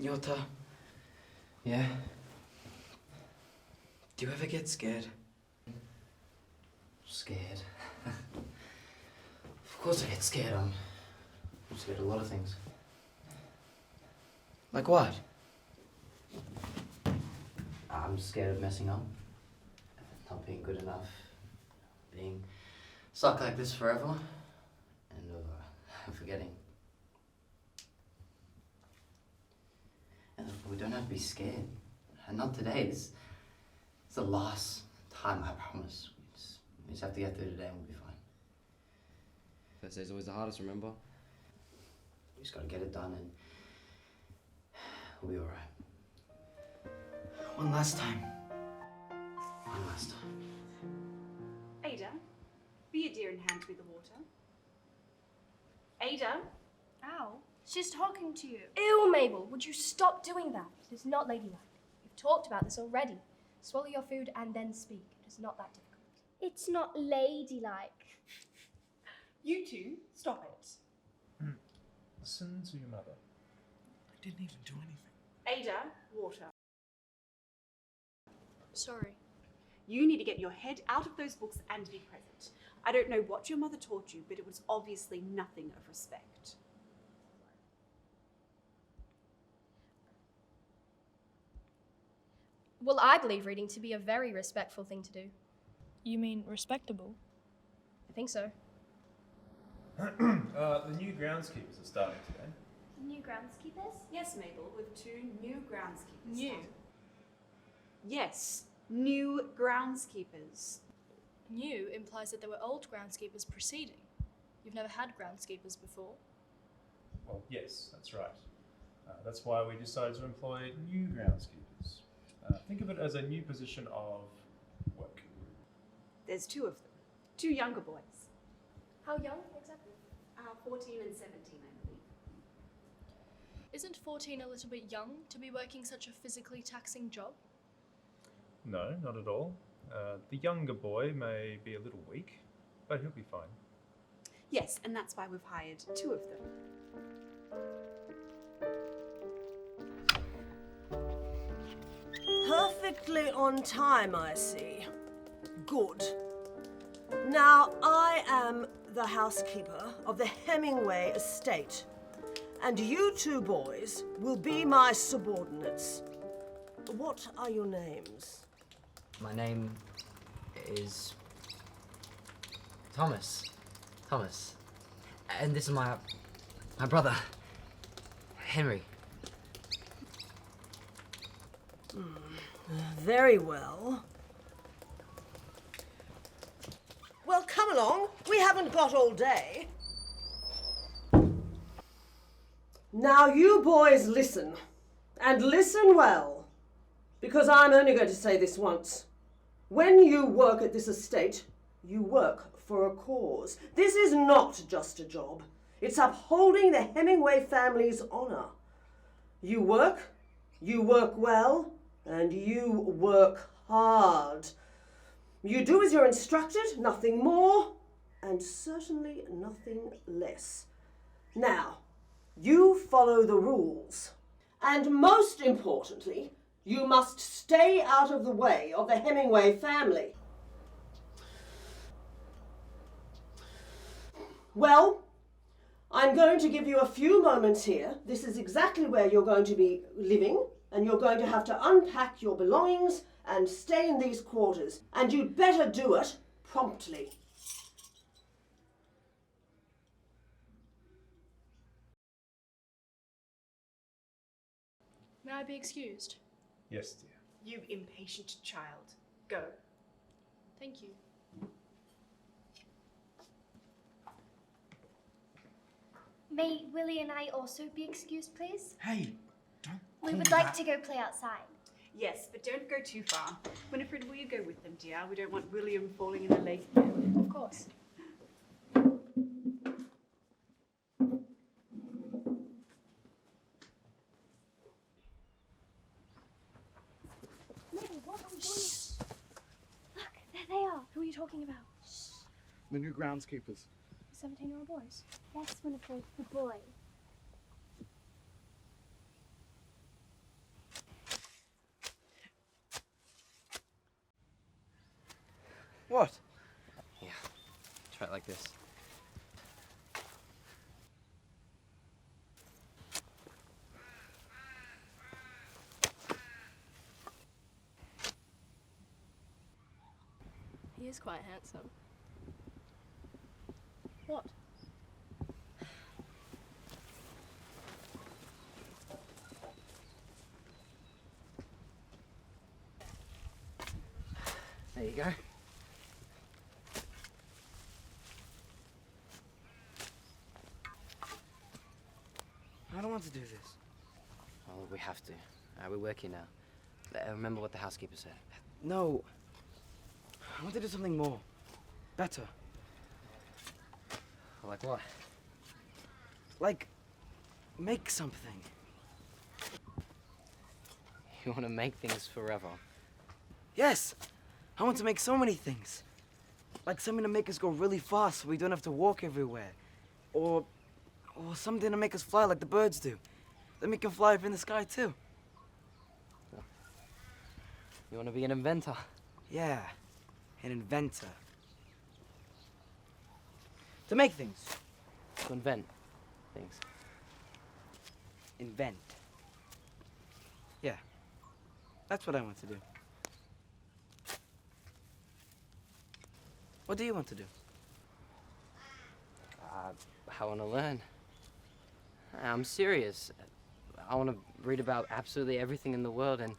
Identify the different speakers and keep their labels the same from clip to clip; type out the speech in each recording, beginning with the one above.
Speaker 1: Yota. Yeah? Do you ever get scared?
Speaker 2: Scared? Of course I get scared. I'm scared of a lot of things.
Speaker 1: Like what?
Speaker 2: I'm scared of messing up. Not being good enough. Being stuck like this forever. And of forgetting. And we don't have to be scared. And not today. This is the last time, I promise. We just have to get through today and we'll be fine.
Speaker 1: First day's always the hardest, remember?
Speaker 2: We just gotta get it done and we'll be alright.
Speaker 1: One last time.
Speaker 2: One last time.
Speaker 3: Ada, be a dear and hand me the water. Ada?
Speaker 4: Ow. She's talking to you. Ew, Mabel, would you stop doing that? It is not ladylike. We've talked about this already. Swallow your food and then speak. It is not that difficult.
Speaker 5: It's not ladylike.
Speaker 3: You two, stop it.
Speaker 6: Listen to your mother.
Speaker 7: I didn't even do anything.
Speaker 3: Ada, water.
Speaker 4: Sorry.
Speaker 3: You need to get your head out of those books and be present. I don't know what your mother taught you, but it was obviously nothing of respect.
Speaker 4: Well, I believe reading to be a very respectful thing to do.
Speaker 8: You mean respectable?
Speaker 4: I think so.
Speaker 6: The new groundskeepers are starting today.
Speaker 5: New groundskeepers?
Speaker 3: Yes, Mabel, with 2 new groundskeepers.
Speaker 4: New?
Speaker 3: starting. Yes, new groundskeepers.
Speaker 8: New implies that there were old groundskeepers preceding. You've never had groundskeepers before.
Speaker 6: Well, yes, that's right. That's why we decided to employ new groundskeepers. Think of it as a new position of work.
Speaker 3: There's 2 of them. 2 younger boys.
Speaker 4: How young, exactly?
Speaker 3: 14 and 17, I believe.
Speaker 8: Isn't 14 a little bit young to be working such a physically taxing job?
Speaker 6: No, not at all. The younger boy may be a little weak, but he'll be fine.
Speaker 3: Yes, and that's why we've hired 2 of them.
Speaker 9: Perfectly on time, I see. Good. Now, I am the housekeeper of the Hemingway estate, and you 2 boys will be my subordinates. What are your names?
Speaker 2: My name is Thomas. Thomas. And this is my brother, Henry.
Speaker 9: Very well. Well, come along. We haven't got all day. Now, you boys listen. And listen well. Because I'm only going to say this once. When you work at this estate, you work for a cause. This is not just a job. It's upholding the Hemingway family's honor. You work well, and you work hard. You do as you're instructed, nothing more, and certainly nothing less. Now, you follow the rules. And most importantly, you must stay out of the way of the Hemingway family. Well, I'm going to give you a few moments here. This is exactly where you're going to be living, and you're going to have to unpack your belongings and stay in these quarters. And you'd better do it promptly.
Speaker 8: May I be excused?
Speaker 6: Yes, dear.
Speaker 3: You impatient child. Go.
Speaker 8: Thank you.
Speaker 5: May Willie and I also be excused, please?
Speaker 7: Hey, don't
Speaker 5: We
Speaker 7: call
Speaker 5: would
Speaker 7: me
Speaker 5: like
Speaker 7: that.
Speaker 5: to go play outside.
Speaker 3: Yes, but don't go too far. Winifred, will you go with them, dear? We don't want William falling in the lake again.
Speaker 4: Of course.
Speaker 5: Mabel, what are we doing? Look, there they are.
Speaker 4: Who are you talking about?
Speaker 7: The new groundskeepers.
Speaker 4: 17-year-old boys.
Speaker 5: Yes, Winifred, the boy.
Speaker 8: He is quite handsome. What?
Speaker 2: There you go.
Speaker 1: I don't want to do this.
Speaker 2: Well, we have to. We're working now. Remember what the housekeeper said.
Speaker 1: No. I want to do something more. Better.
Speaker 2: Like what?
Speaker 1: Like, make something.
Speaker 2: You want to make things forever?
Speaker 1: Yes! I want to make so many things. Like something to make us go really fast so we don't have to walk everywhere. Or something to make us fly like the birds do. Then we can fly up in the sky too.
Speaker 2: You want to be an inventor?
Speaker 1: Yeah, an inventor. To make things.
Speaker 2: To invent things.
Speaker 1: Invent. Yeah, that's what I want to do. What do you want to do?
Speaker 2: I want to learn. I'm serious. I want to read about absolutely everything in the world and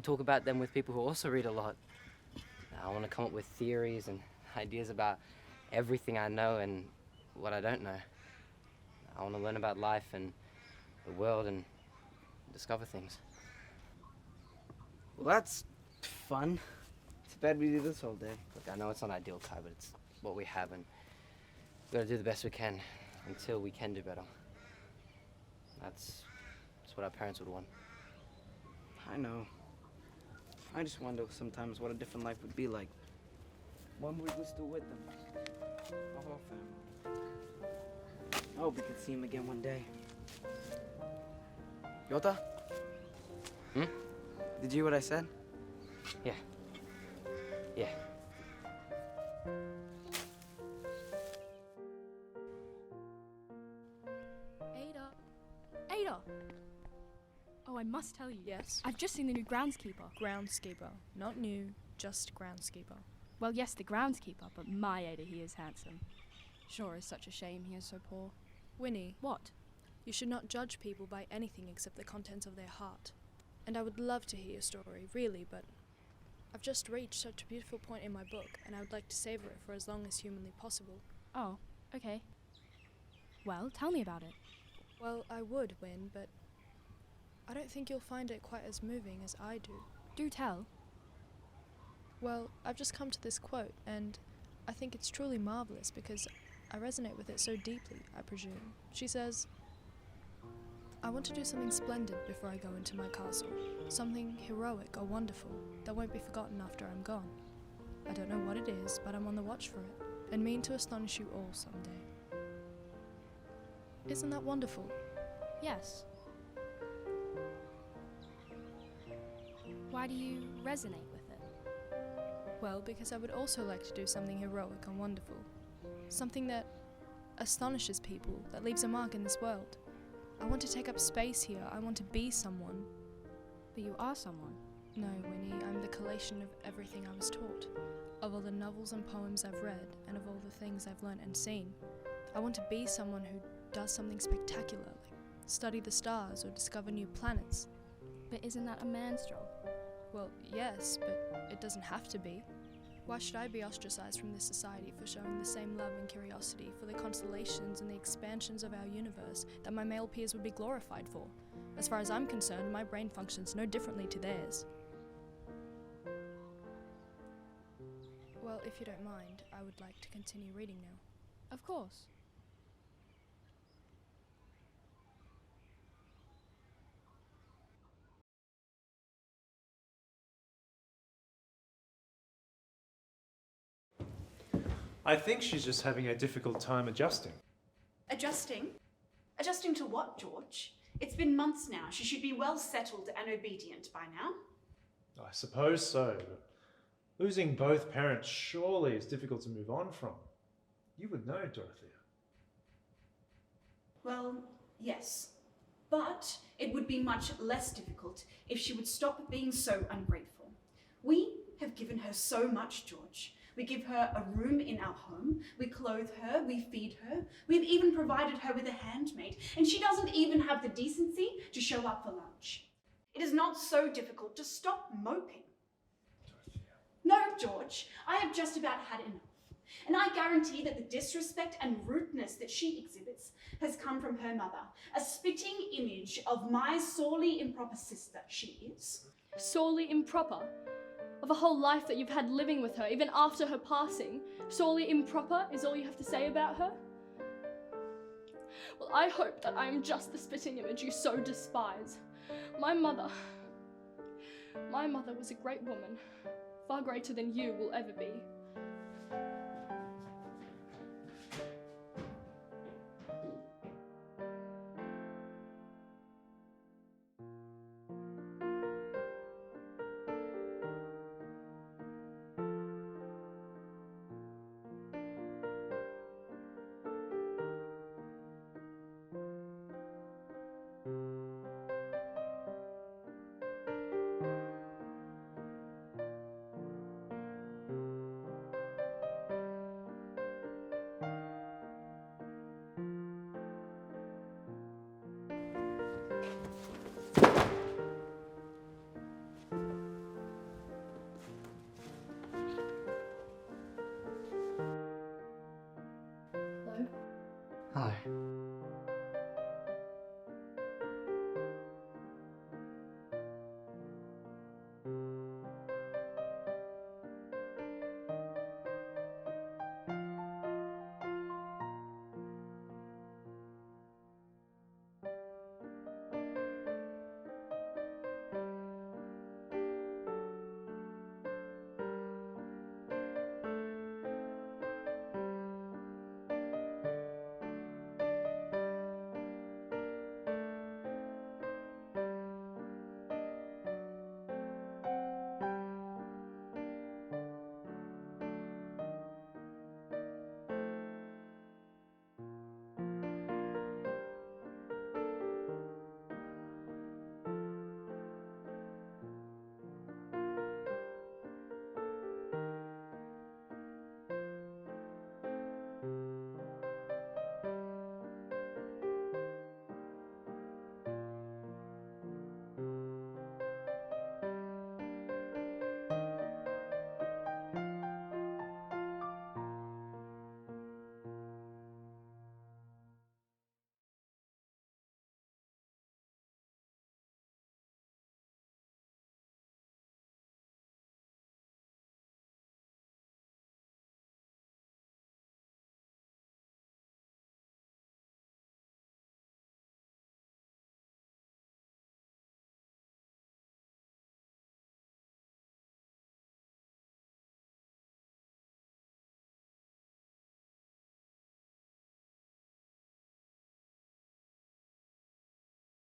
Speaker 2: talk about them with people who also read a lot. I want to come up with theories and ideas about everything I know and what I don't know. I want to learn about life and the world and discover things.
Speaker 1: Well, that's fun. It's bad we do this all day.
Speaker 2: Look, I know it's not ideal, Kai, but it's what we have, and we've got to do the best we can until we can do better. That's what our parents would want.
Speaker 1: I know. I just wonder sometimes what a different life would be like. One week we're still with them. Our whole family. I hope we can see him again one day. Yota? Did you hear what I said?
Speaker 2: Yeah. Yeah.
Speaker 8: Ada! Oh, I must tell you.
Speaker 10: Yes?
Speaker 8: I've just seen the new groundskeeper.
Speaker 10: Groundskeeper. Not new, just groundskeeper.
Speaker 8: Well, yes, the groundskeeper, but my Ada, he is handsome. Sure, it's such a shame he is so poor.
Speaker 10: Winnie,
Speaker 8: What?
Speaker 10: you should not judge people by anything except the contents of their heart. And I would love to hear your story, really, but I've just reached such a beautiful point in my book, and I would like to savor it for as long as humanly possible.
Speaker 8: Oh, okay. Well, tell me about it.
Speaker 10: Well, I would, Win, but I don't think you'll find it quite as moving as I do.
Speaker 8: Do tell.
Speaker 10: Well, I've just come to this quote, and I think it's truly marvelous because I resonate with it so deeply, I presume. She says, I want to do something splendid before I go into my castle. Something heroic or wonderful that won't be forgotten after I'm gone. I don't know what it is, but I'm on the watch for it, and mean to astonish you all someday. Isn't that wonderful?
Speaker 8: Yes. Why do you resonate with it?
Speaker 10: Well, because I would also like to do something heroic and wonderful. Something that astonishes people, that leaves a mark in this world. I want to take up space here. I want to be someone.
Speaker 8: But you are someone.
Speaker 10: No, Winnie, I'm the collation of everything I was taught. Of all the novels and poems I've read, and of all the things I've learnt and seen. I want to be someone who does something spectacular, like study the stars or discover new planets.
Speaker 8: But isn't that a man's job?
Speaker 10: Well, yes, but it doesn't have to be. Why should I be ostracized from this society for showing the same love and curiosity for the constellations and the expansions of our universe that my male peers would be glorified for? As far as I'm concerned, my brain functions no differently to theirs. Well, if you don't mind, I would like to continue reading now.
Speaker 8: Of course.
Speaker 6: I think she's just having a difficult time adjusting.
Speaker 3: Adjusting? Adjusting to what, George? It's been months now. She should be well settled and obedient by now.
Speaker 6: I suppose so, but losing both parents surely is difficult to move on from. You would know, Dorothea.
Speaker 3: Well, yes. But it would be much less difficult if she would stop being so ungrateful. We have given her so much, George. We give her a room in our home, we clothe her, we feed her, we've even provided her with a handmaid, and she doesn't even have the decency to show up for lunch. It is not so difficult to stop moping. No, George, I have just about had enough. And I guarantee that the disrespect and rudeness that she exhibits has come from her mother, a spitting image of my sorely improper sister she is.
Speaker 8: Sorely improper? Of a whole life that you've had living with her, even after her passing, sorely improper is all you have to say about her? Well, I hope that I am just the spitting image you so despise. My mother was a great woman, far greater than you will ever be.